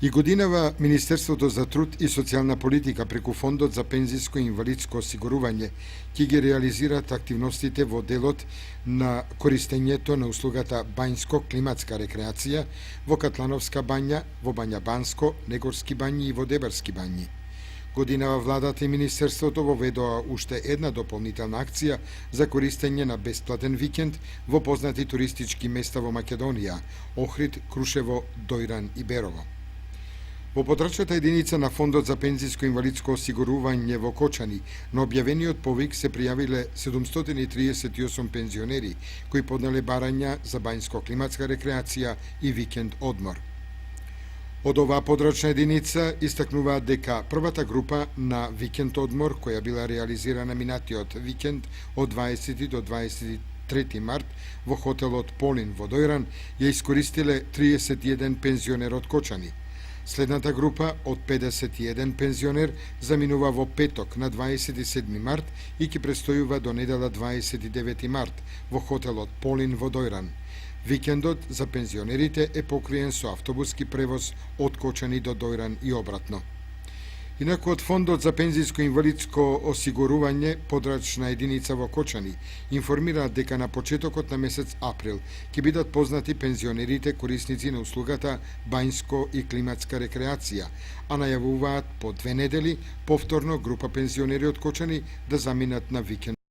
И годинава Министерството за труд и социјална политика преку Фондот за пензиско и инвалидско осигурување ќе ги реализираат активностите во делот на користењето на услугата бањско-климатска рекреација во Катлановска бања, во Бања Банско, Негорски бањи и во Дебарски бањи. Годинава владата и Министерството воведоа уште една дополнителна акција за користење на бесплатен викенд во познати туристички места во Македонија – Охрид, Крушево, Дојран и Берово. Во потрачната единица на Фондот за пензиско и инвалидско осигурување во Кочани, на објавениот повик се пријавиле 738 пензионери кои поднале барања за бањско-климатска рекреација и викенд одмор. Од оваа подрачна единица истакнуваат дека првата група на викенд одмор, која била реализирана минатиот викенд од 20 до 23 март во хотелот Полин во Дојран, ја искористиле 31 пензионер од Кочани. Следната група од 51 пензионер заминува во петок на 27 март и ќе престојува до недела 29 март во хотелот Полин во Дојран. Викендот за пензионерите е покриен со автобуски превоз од Кочани до Дојран и обратно. Инаку од Фондот за пензиско и инвалидско осигурување подрачна единица во Кочани информираат дека на почетокот на месец април ќе бидат познати пензионерите корисници на услугата бањско и климатска рекреација, а најавуваат по 2 недели повторно група пензионери од Кочани да заминат на викенд.